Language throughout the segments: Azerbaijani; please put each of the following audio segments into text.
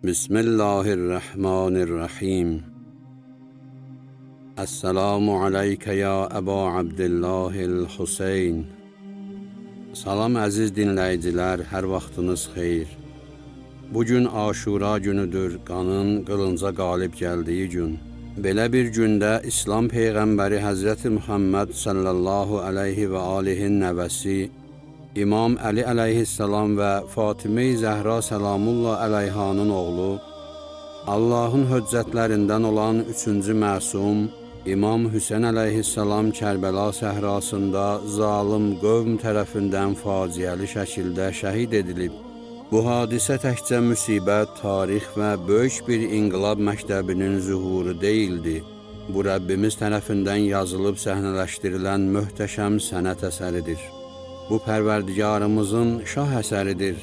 Bismillahirrahmanirrahim. Esselamu aleyke ya Əba Abdillahil-Hüseyn. Salam əziz dinləyicilər, hər vaxtınız xeyir. Bugün Aşura günüdür, qanın qılınca qalib gəldiyi gün. Belə bir gündə İslam Peyğəmbəri Həzrəti Muhammed sallallahu aleyhi və alihin nəvəsi İmam Əli əleyhissalam və Fatimə-i Zəhra səlamullah əleyhanın oğlu, Allahın höccətlərindən olan üçüncü məsum, İmam Hüseyn əleyhissalam Kərbəla səhrasında zalım qövm tərəfindən faciəli şəkildə şəhid edilib. Bu hadisə təkcə müsibət, tarix və böyük bir inqilab məktəbinin zuhuru deyildi. Bu Rəbbimiz tərəfindən yazılıb səhnələşdirilən möhtəşəm sənət əsəridir. Bu Pərverdigarımızın şah əsəridir.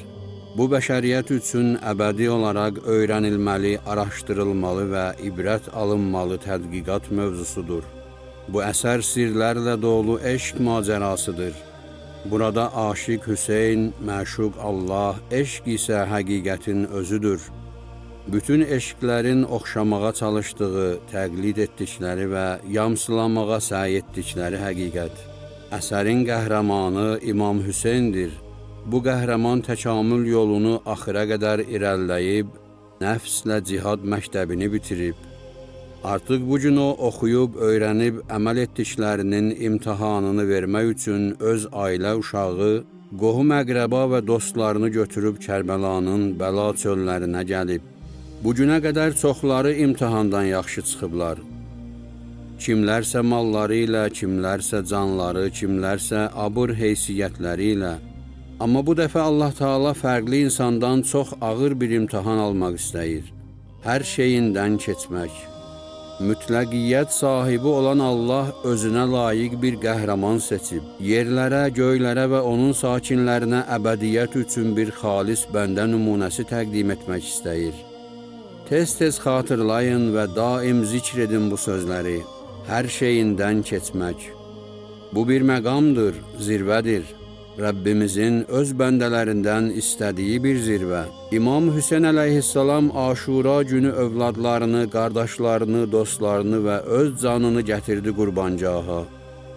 Bu bəşəriyyət üçün əbədi olaraq öyrənilməli, araşdırılmalı və ibrət alınmalı tədqiqat mövzusudur. Bu əsər sirlərlə dolu eşq macərasıdır. Burada aşiq Hüseyn, məşuq Allah, eşq isə həqiqətin özüdür. Bütün eşqlərin oxşamağa çalışdığı, təqlid etdikləri və yamsılamağa səy etdikləri həqiqət. Əsərin qəhrəmanı İmam Hüseyndir. Bu qəhrəman təkamül yolunu axıra qədər irəliləyib, nəfslə cihad məktəbini bitirib. Artıq bu gün o oxuyub, öyrənib, əməl etdiklərinin imtahanını vermək üçün öz ailə uşağı, qohum-əqrəba və dostlarını götürüb Kərbəlanın bəla çöllərinə gəlib. Bu günə qədər çoxları imtahandan yaxşı çıxıblar. Kimlərsə malları ilə, kimlərsə canları, kimlərsə abır heysiyyətləri ilə. Amma bu dəfə Allah Taala fərqli insandan çox ağır bir imtahan almaq istəyir. Hər şeyindən keçmək. Mütləqiyyət sahibi olan Allah özünə layiq bir qəhrəman seçib. Yerlərə, göylərə və onun sakinlərinə əbədiyyət üçün bir xalis bəndə nümunəsi təqdim etmək istəyir. Tez-tez xatırlayın və daim zikr edin bu sözləri. Hər şeyindən keçmək. Bu bir məqamdır, zirvədir. Rəbbimizin öz bəndələrindən istədiyi bir zirvə. İmam Hüseyn əleyhissalam Aşura günü övladlarını, qardaşlarını, dostlarını və öz canını gətirdi qurbancaha.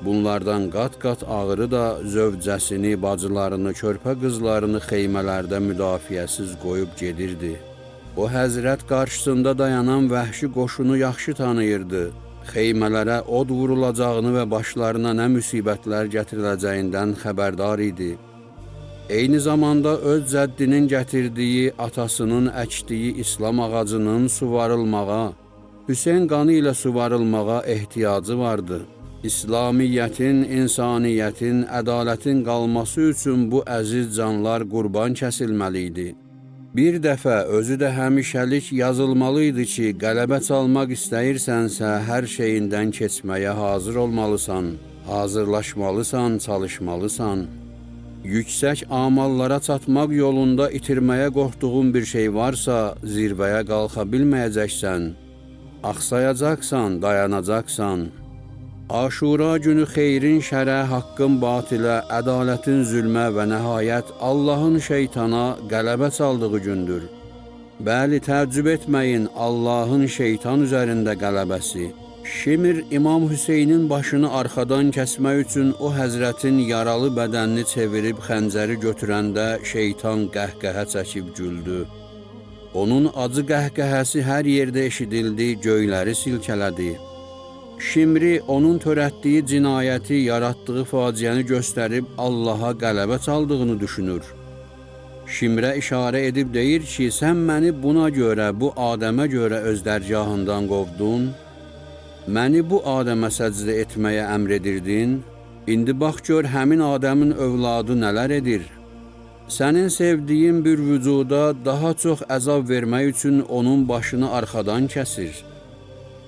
Bunlardan qat-qat ağırı da zövcəsini, bacılarını, körpə qızlarını xeymələrdə müdafiəsiz qoyub gedirdi. O həzrət qarşısında dayanan vəhşi qoşunu yaxşı tanıyırdı. Xeymələrə od vurulacağını və başlarına nə müsibətlər gətiriləcəyindən xəbərdar idi. Eyni zamanda öz cəddinin gətirdiyi, atasının əkdiyi İslam ağacının suvarılmağa, Hüseyn qanı ilə suvarılmağa ehtiyacı vardı. İslamiyyətin, insaniyyətin, ədalətin qalması üçün bu əziz canlar qurban kəsilməli idi. Bir dəfə özü də həmişəlik yazılmalı idi ki, qələbə çalmaq istəyirsənsə, hər şeyindən keçməyə hazır olmalısan, hazırlaşmalısan, çalışmalısan. Yüksək amallara çatmaq yolunda itirməyə qorxduğun bir şey varsa, zirvəyə qalxa bilməyəcəksən, axsayacaqsan, dayanacaqsan. Aşura günü xeyrin şərə, haqqın batilə, ədalətin zülmə və nəhayət Allahın şeytana qələbə çaldığı gündür. Bəli, təəccüb etməyin, Allahın şeytan üzərində qələbəsi. Şimr İmam Hüseynin başını arxadan kəsmək üçün o həzrətin yaralı bədənini çevirib xəncəri götürəndə şeytan qəhqəhə çəkib güldü. Onun acı qəhqəhəsi hər yerdə eşidildi, göyləri silkələdi. Şimri onun törətdiyi cinayəti, yaratdığı faciəni göstərib Allaha qələbə çaldığını düşünür. Şimrə işarə edib deyir ki, sən məni buna görə, bu Adəmə görə öz dərgahından qovdun, məni bu Adəmə səcdə etməyə əmr edirdin, indi bax gör həmin Adəmin övladı nələr edir. Sənin sevdiyin bir vücuda daha çox əzab vermək üçün onun başını arxadan kəsir.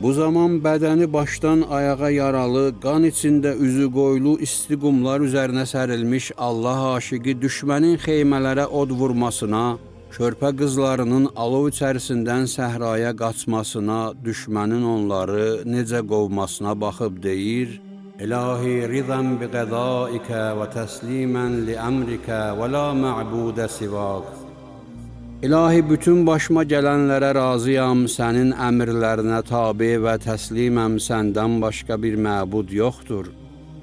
Bu zaman bədəni başdan ayağa yaralı, qan içində üzü qoyulu, isti qumlar üzərinə sərilmiş Allah aşiqi düşmənin xeymələrə od vurmasına, körpə qızlarının alov içərisindən səhraya qaçmasına, düşmənin onları necə qovmasına baxıb deyir: İlahi rizən bi qəzaikə və təslimən li əmrikə və la mə'budə sivaq. İlahi, bütün başıma gələnlərə razıyam, sənin əmrlərinə tabe və təsliməm, səndən başqa bir məbud yoxdur.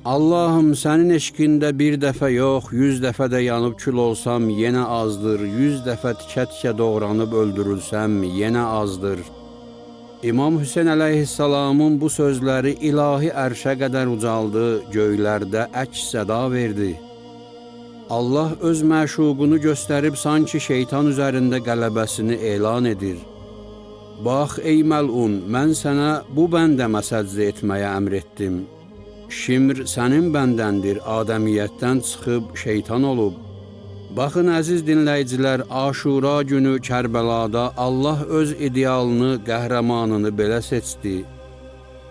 Allahım, sənin eşqində bir dəfə yox, 100 dəfə də yanıb kül olsam, yenə azdır. 100 dəfə tikə-tikə doğranıb öldürülsəm, yenə azdır. İmam Hüseyn əleyhissalamın bu sözləri ilahi ərşə qədər ucaldı, göylərdə əks-səda verdi. Allah öz məşuqunu göstərib sanki şeytan üzərində qələbəsini elan edir. Bax ey məlun, mən sənə bu bəndəmə səcdə etməyə əmr etdim. Şimr sənin bəndəndir, adəmiyyətdən çıxıb şeytan olub. Baxın əziz dinləyicilər, Aşura günü Kərbəlada Allah öz idealını, qəhrəmanını belə seçdi.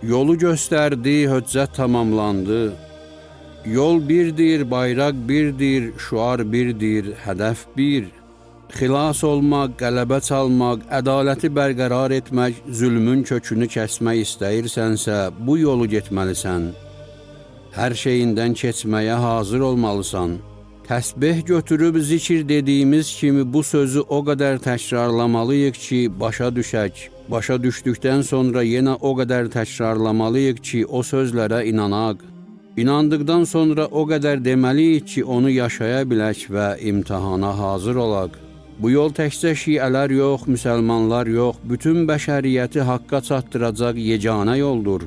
Yolu göstərdi, höccət tamamlandı. Yol birdir, bayraq birdir, şuar birdir, hədəf bir. Xilas olmaq, qələbə çalmaq, ədaləti bərqərar etmək, zülmün kökünü kəsmək istəyirsənsə, bu yolu getməlisən. Hər şeyindən keçməyə hazır olmalısan. Təsbih götürüb zikir dediyimiz kimi bu sözü o qədər təkrarlamalıyıq ki, başa düşək. Başa düşdükdən sonra yenə o qədər təkrarlamalıyıq ki, o sözlərə inanaq. İnandıqdan sonra o qədər deməliyik ki, onu yaşaya bilək və imtihana hazır olaq. Bu yol təkcə şiələr yox, müsəlmanlar yox, bütün bəşəriyyəti haqqa çatdıracaq yeganə yoldur.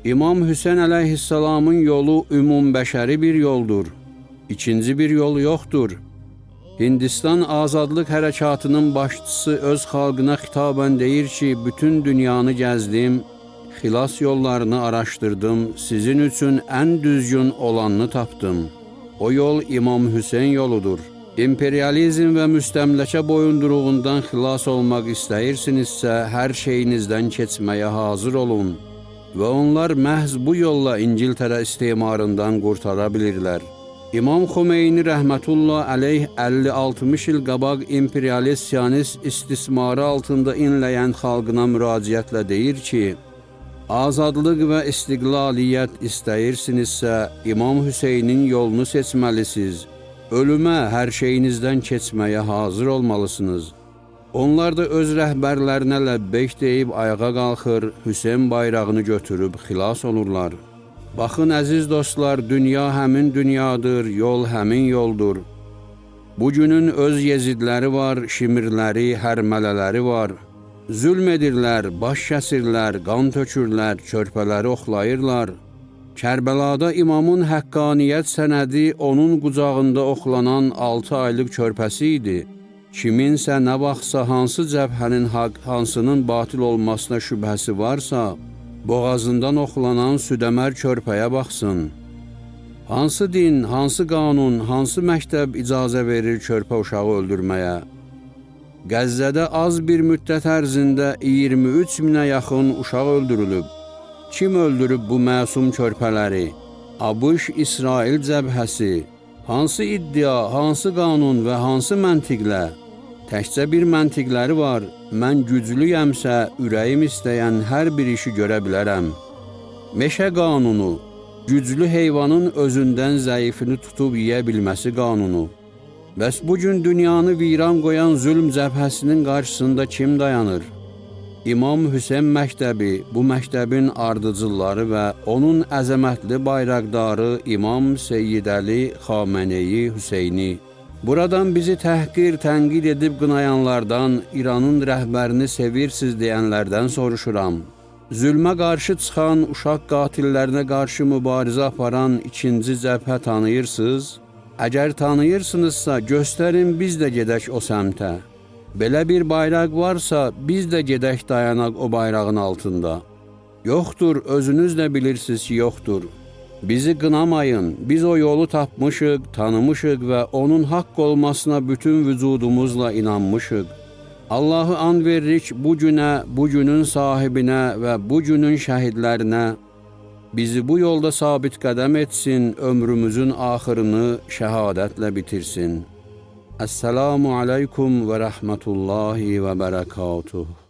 İmam Hüseyn əleyhissalamın yolu ümumbəşəri bir yoldur. İkinci bir yol yoxdur. Hindistan azadlıq hərəkatının başçısı öz xalqına xitabən deyir ki, bütün dünyanı gəzdim, xilas yollarını araşdırdım, sizin üçün ən düzgün olanını tapdım. O yol İmam Hüseyn yoludur. İmperializm və müstəmləkə boyunduruğundan xilas olmaq istəyirsinizsə, hər şeyinizdən keçməyə hazır olun. Və onlar məhz bu yolla İngiltərə istemarından qurtara bilirlər. İmam Xomeyni rəhmətullah əleyh 50-60 il qabaq imperialist siyonist istismarı altında inləyən xalqına müraciətlə deyir ki, azadlıq və istiqlaliyyət istəyirsinizsə, İmam Hüseynin yolunu seçməlisiniz. Ölümə, hər şeyinizdən keçməyə hazır olmalısınız. Onlar da öz rəhbərlərinə ləbbeyk deyib ayağa qalxır, Hüseyn bayrağını götürüb xilas olurlar. Baxın əziz dostlar, dünya həmin dünyadır, yol həmin yoldur. Bugünün öz yezidləri var, şimirləri, hərmələləri var. Zülm edirlər, baş kəsirlər, qan tökürlər, körpələri oxlayırlar. Kərbəlada imamın həqqaniyyət sənədi onun qucağında oxlanan 6 aylıq körpəsi idi. Kiminsə nə vaxtsa hansı cəbhənin haqq, hansının batil olmasına şübhəsi varsa, boğazından oxlanan südəmər körpəyə baxsın. Hansı din, hansı qanun, hansı məktəb icazə verir körpə uşağı öldürməyə? Qəzzədə az bir müddət ərzində 23 minə yaxın uşaq öldürülüb. Kim öldürüb bu məsum körpələri? ABŞ İsrail cəbhəsi. Hansı iddia, hansı qanun və hansı məntiqlə? Təkcə bir məntiqləri var, mən güclüyəmsə, ürəyim istəyən hər bir işi görə bilərəm. Meşə qanunu, güclü heyvanın özündən zəifini tutub yeyə bilməsi qanunu. Bəs bugün dünyanı viran qoyan zülm cəbhəsinin qarşısında kim dayanır? İmam Hüseyn məktəbi, bu məktəbin ardıcılları və onun əzəmətli bayraqdarı İmam Seyyid Əli Xameneyi Hüseyni. Buradan bizi təhqir, tənqid edib qınayanlardan, İranın rəhbərini sevirsiniz deyənlərdən soruşuram. Zülmə qarşı çıxan, uşaq qatillərinə qarşı mübarizə aparan ikinci cəbhə tanıyırsınız? Əgər tanıyırsınızsa, göstərin biz də gedək o səmtə. Belə bir bayraq varsa, biz də gedək dayanaq o bayrağın altında. Yoxdur, özünüz də bilirsiniz ki, yoxdur. Bizi qınamayın, biz o yolu tapmışıq, tanımışıq və onun haqq olmasına bütün vücudumuzla inanmışıq. Allahı and veririk bu günə, bu günün sahibinə və bu günün şəhidlərinə bizi bu yolda sabit qədəm etsin, ömrümüzün axırını şəhadətlə bitirsin. Əssəlamu aleykum və rəhmətullahi və bərəkatuhu.